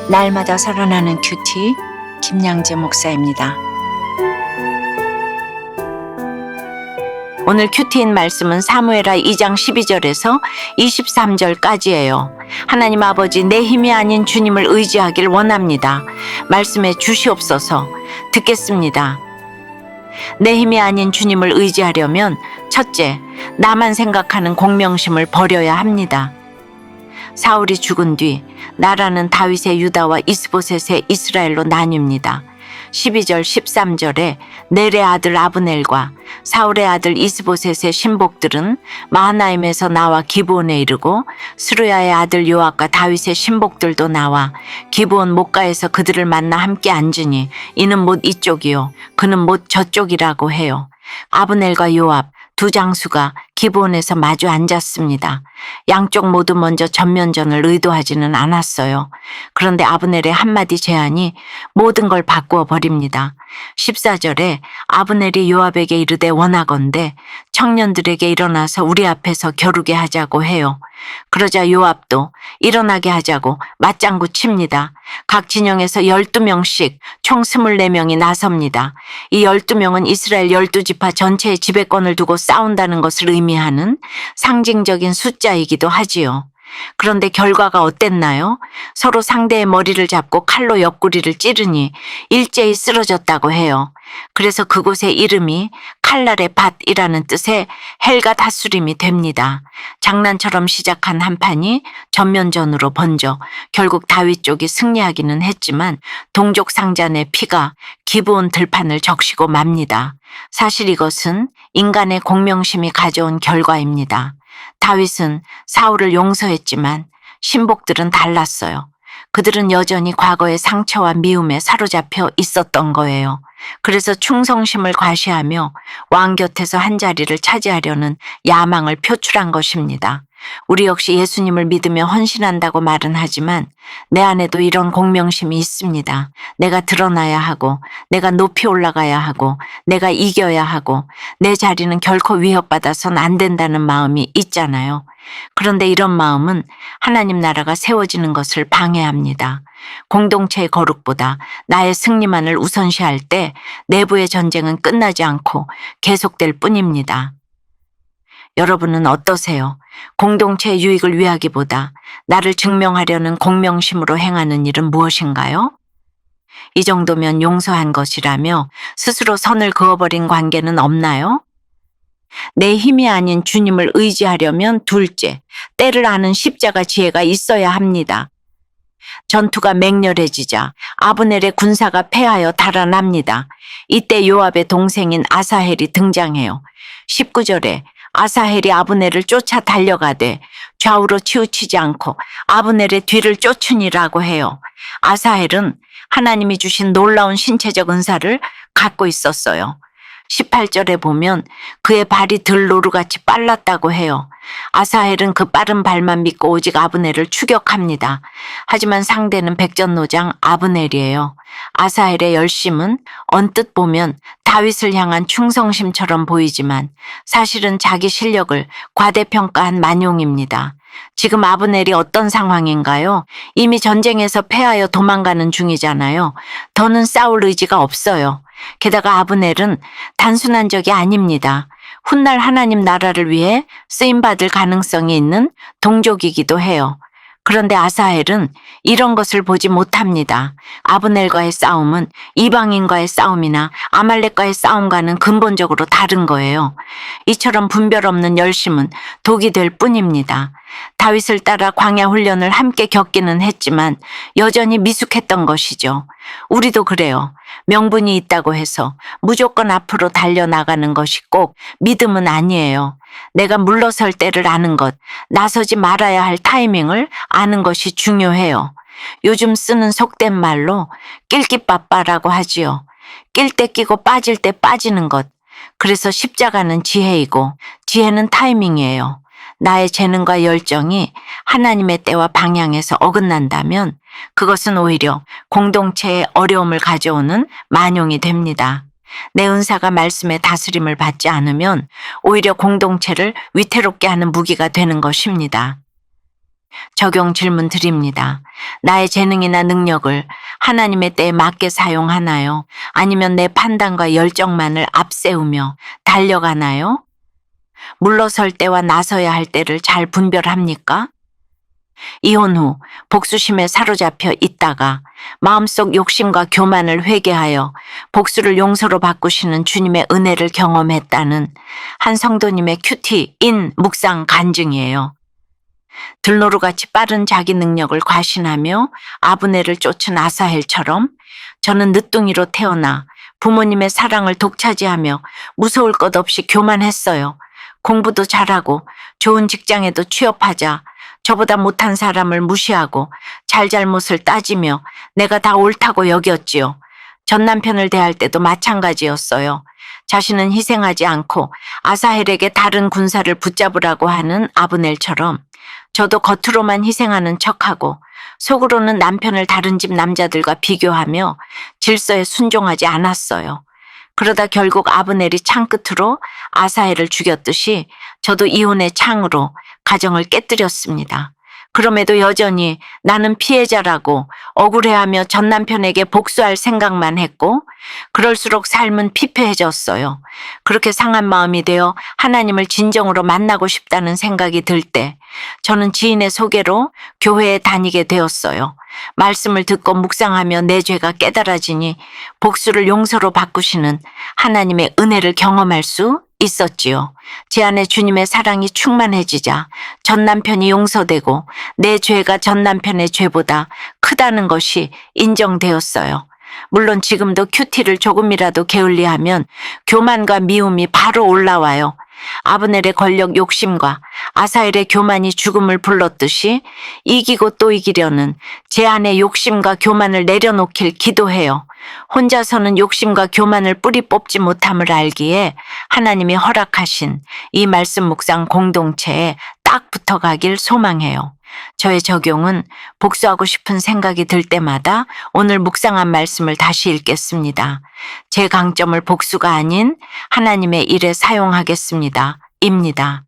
날마다 살아나는 큐티 김양재 목사입니다. 오늘 큐티인 말씀은 사무엘하 2장 12절에서 23절까지예요. 하나님 아버지, 내 힘이 아닌 주님을 의지하길 원합니다. 말씀에 주시옵소서. 듣겠습니다. 내 힘이 아닌 주님을 의지하려면 첫째, 나만 생각하는 공명심을 버려야 합니다. 사울이 죽은 뒤 나라는 다윗의 유다와 이스보셋의 이스라엘로 나뉩니다. 12절 13절에 넬의 아들 아브넬과 사울의 아들 이스보셋의 신복들은 마하나임에서 나와 기브온에 이르고 스루야의 아들 요압과 다윗의 신복들도 나와 기브온 목가에서 그들을 만나 함께 앉으니 이는 못 이쪽이요 그는 못 저쪽이라고 해요. 아브넬과 요압 두 장수가 기브온에서 마주 앉았습니다. 양쪽 모두 먼저 전면전을 의도하지는 않았어요. 그런데 아브넬의 한마디 제안이 모든 걸 바꾸어 버립니다. 14절에 아브넬이 요압에게 이르되 원하건대 청년들에게 일어나서 우리 앞에서 겨루게 하자고 해요. 그러자 요압도 일어나게 하자고 맞장구 칩니다. 각 진영에서 12명씩 총 24명이 나섭니다. 이 12명은 이스라엘 12지파 전체의 지배권을 두고 싸운다는 것을 의미하는 상징적인 숫자이기도 하지요. 그런데 결과가 어땠나요? 서로 상대의 머리를 잡고 칼로 옆구리를 찌르니 일제히 쓰러졌다고 해요. 그래서 그곳의 이름이 칼날의 밭이라는 뜻의 헬갓 핫수림이 됩니다. 장난처럼 시작한 한판이 전면전으로 번져 결국 다윗 쪽이 승리하기는 했지만 동족 상잔의 피가 기브온 들판을 적시고 맙니다. 사실 이것은 인간의 공명심이 가져온 결과입니다. 다윗은 사울을 용서했지만 신복들은 달랐어요. 그들은 여전히 과거의 상처와 미움에 사로잡혀 있었던 거예요. 그래서 충성심을 과시하며 왕 곁에서 한 자리를 차지하려는 야망을 표출한 것입니다. 우리 역시 예수님을 믿으며 헌신한다고 말은 하지만 내 안에도 이런 공명심이 있습니다. 내가 드러나야 하고, 내가 높이 올라가야 하고, 내가 이겨야 하고, 내 자리는 결코 위협받아선 안 된다는 마음이 있잖아요. 그런데 이런 마음은 하나님 나라가 세워지는 것을 방해합니다. 공동체의 거룩보다 나의 승리만을 우선시할 때 내부의 전쟁은 끝나지 않고 계속될 뿐입니다. 여러분은 어떠세요? 공동체의 유익을 위하기보다 나를 증명하려는 공명심으로 행하는 일은 무엇인가요? 이 정도면 용서한 것이라며 스스로 선을 그어버린 관계는 없나요? 내 힘이 아닌 주님을 의지하려면 둘째, 때를 아는 십자가 지혜가 있어야 합니다. 전투가 맹렬해지자 아브넬의 군사가 패하여 달아납니다. 이때 요압의 동생인 아사헬이 등장해요. 19절에 아사헬이 아브넬을 쫓아 달려가되 좌우로 치우치지 않고 아브넬의 뒤를 쫓으니라고 해요. 아사헬은 하나님이 주신 놀라운 신체적 은사를 갖고 있었어요. 18절에 보면 그의 발이 들노루같이 빨랐다고 해요. 아사헬은 그 빠른 발만 믿고 오직 아브넬을 추격합니다. 하지만 상대는 백전노장 아브넬이에요. 아사헬의 열심은 언뜻 보면 다윗을 향한 충성심처럼 보이지만 사실은 자기 실력을 과대평가한 만용입니다. 지금 아브넬이 어떤 상황인가요? 이미 전쟁에서 패하여 도망가는 중이잖아요. 더는 싸울 의지가 없어요. 게다가 아브넬은 단순한 적이 아닙니다. 훗날 하나님 나라를 위해 쓰임받을 가능성이 있는 동족이기도 해요. 그런데 아사헬은 이런 것을 보지 못합니다. 아브넬과의 싸움은 이방인과의 싸움이나 아말렉과의 싸움과는 근본적으로 다른 거예요. 이처럼 분별 없는 열심은 독이 될 뿐입니다. 다윗을 따라 광야 훈련을 함께 겪기는 했지만 여전히 미숙했던 것이죠. 우리도 그래요. 명분이 있다고 해서 무조건 앞으로 달려나가는 것이 꼭 믿음은 아니에요. 내가 물러설 때를 아는 것, 나서지 말아야 할 타이밍을 아는 것이 중요해요. 요즘 쓰는 속된 말로 낄끼빠빠라고 하지요. 낄 때 끼고 빠질 때 빠지는 것. 그래서 십자가는 지혜이고 지혜는 타이밍이에요. 나의 재능과 열정이 하나님의 때와 방향에서 어긋난다면 그것은 오히려 공동체에 어려움을 가져오는 만용이 됩니다. 내 은사가 말씀의 다스림을 받지 않으면 오히려 공동체를 위태롭게 하는 무기가 되는 것입니다. 적용 질문 드립니다. 나의 재능이나 능력을 하나님의 때에 맞게 사용하나요? 아니면 내 판단과 열정만을 앞세우며 달려가나요? 물러설 때와 나서야 할 때를 잘 분별합니까? 이혼 후 복수심에 사로잡혀 있다가 마음속 욕심과 교만을 회개하여 복수를 용서로 바꾸시는 주님의 은혜를 경험했다는 한 성도님의 큐티인 묵상 간증이에요. 들노루같이 빠른 자기 능력을 과신하며 아브넬을 쫓은 아사헬처럼 저는 늦둥이로 태어나 부모님의 사랑을 독차지하며 무서울 것 없이 교만했어요. 공부도 잘하고 좋은 직장에도 취업하자 저보다 못한 사람을 무시하고 잘잘못을 따지며 내가 다 옳다고 여겼지요. 전 남편을 대할 때도 마찬가지였어요. 자신은 희생하지 않고 아사헬에게 다른 군사를 붙잡으라고 하는 아브넬처럼 저도 겉으로만 희생하는 척하고 속으로는 남편을 다른 집 남자들과 비교하며 질서에 순종하지 않았어요. 그러다 결국 아브넬이 창 끝으로 아사헬을 죽였듯이 저도 이혼의 창으로 가정을 깨뜨렸습니다. 그럼에도 여전히 나는 피해자라고 억울해하며 전 남편에게 복수할 생각만 했고 그럴수록 삶은 피폐해졌어요. 그렇게 상한 마음이 되어 하나님을 진정으로 만나고 싶다는 생각이 들 때 저는 지인의 소개로 교회에 다니게 되었어요. 말씀을 듣고 묵상하며 내 죄가 깨달아지니 복수를 용서로 바꾸시는 하나님의 은혜를 경험할 수 있었지요. 제 안에 주님의 사랑이 충만해지자 전 남편이 용서되고 내 죄가 전 남편의 죄보다 크다는 것이 인정되었어요. 물론 지금도 큐티를 조금이라도 게을리하면 교만과 미움이 바로 올라와요. 아브넬의 권력 욕심과 아사헬의 교만이 죽음을 불렀듯이 이기고 또 이기려는 제 안의 욕심과 교만을 내려놓길 기도해요. 혼자서는 욕심과 교만을 뿌리 뽑지 못함을 알기에 하나님이 허락하신 이 말씀 묵상 공동체에 딱 붙어가길 소망해요. 저의 적용은 복수하고 싶은 생각이 들 때마다 오늘 묵상한 말씀을 다시 읽겠습니다. 제 강점을 복수가 아닌 하나님의 일에 사용하겠습니다. 입니다.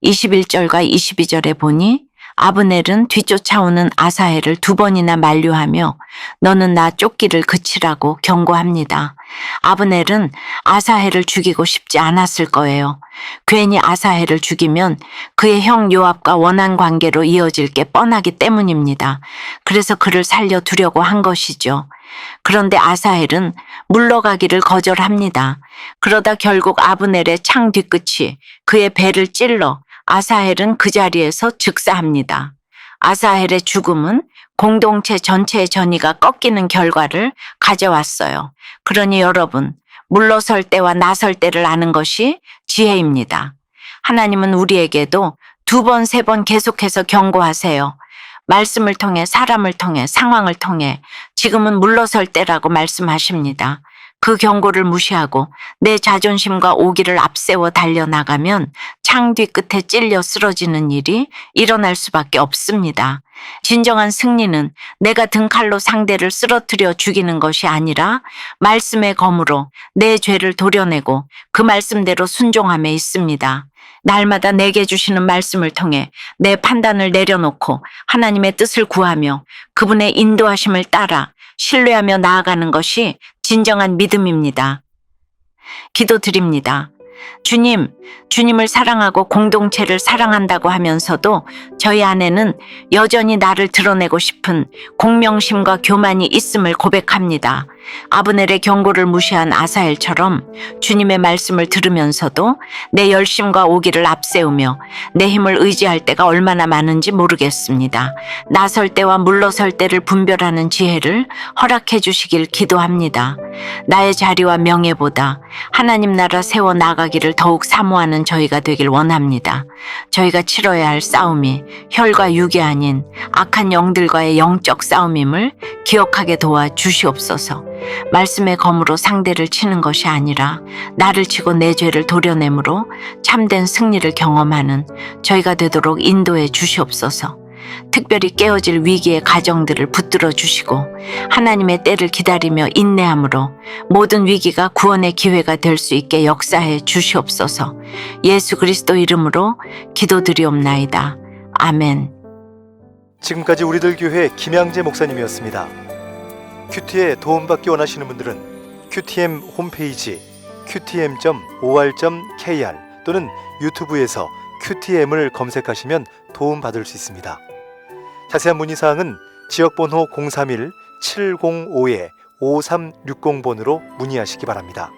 21절과 22절에 보니 아브넬은 뒤쫓아오는 아사헬을 2번이나 만류하며 너는 나 쫓기를 그치라고 경고합니다. 아브넬은 아사헬을 죽이고 싶지 않았을 거예요. 괜히 아사헬을 죽이면 그의 형 요압과 원한 관계로 이어질 게 뻔하기 때문입니다. 그래서 그를 살려두려고 한 것이죠. 그런데 아사헬은 물러가기를 거절합니다. 그러다 결국 아브넬의 창 뒤끝이 그의 배를 찔러 아사헬은 그 자리에서 즉사합니다. 아사헬의 죽음은 공동체 전체의 전의가 꺾이는 결과를 가져왔어요. 그러니 여러분, 물러설 때와 나설 때를 아는 것이 지혜입니다. 하나님은 우리에게도 2번, 3번 계속해서 경고하세요. 말씀을 통해, 사람을 통해, 상황을 통해 지금은 물러설 때라고 말씀하십니다. 그 경고를 무시하고 내 자존심과 오기를 앞세워 달려나가면 창 뒤끝에 찔려 쓰러지는 일이 일어날 수밖에 없습니다. 진정한 승리는 내가 등칼로 상대를 쓰러뜨려 죽이는 것이 아니라 말씀의 검으로 내 죄를 도려내고 그 말씀대로 순종함에 있습니다. 날마다 내게 주시는 말씀을 통해 내 판단을 내려놓고 하나님의 뜻을 구하며 그분의 인도하심을 따라 신뢰하며 나아가는 것이 진정한 믿음입니다. 기도드립니다. 주님을 사랑하고 공동체를 사랑한다고 하면서도 저희 안에는 여전히 나를 드러내고 싶은 공명심과 교만이 있음을 고백합니다. 아브넬의 경고를 무시한 아사헬처럼 주님의 말씀을 들으면서도 내 열심과 오기를 앞세우며 내 힘을 의지할 때가 얼마나 많은지 모르겠습니다. 나설 때와 물러설 때를 분별하는 지혜를 허락해 주시길 기도합니다. 나의 자리와 명예보다 하나님 나라 세워 나가기를 더욱 사모하는 저희가 되길 원합니다. 저희가 치러야 할 싸움이 혈과 육이 아닌 악한 영들과의 영적 싸움임을 기억하게 도와 주시옵소서. 말씀의 검으로 상대를 치는 것이 아니라 나를 치고 내 죄를 도려내므로 참된 승리를 경험하는 저희가 되도록 인도해 주시옵소서. 특별히 깨어질 위기의 가정들을 붙들어 주시고 하나님의 때를 기다리며 인내함으로 모든 위기가 구원의 기회가 될 수 있게 역사해 주시옵소서. 예수 그리스도 이름으로 기도드리옵나이다. 아멘. 지금까지 우리들 교회 김양재 목사님이었습니다. 큐티에 도움받기 원하시는 분들은 QTM 홈페이지 qtm.or.kr 또는 유튜브에서 QTM을 검색하시면 도움받을 수 있습니다. 자세한 문의사항은 지역번호 031-705-5360번으로 문의하시기 바랍니다.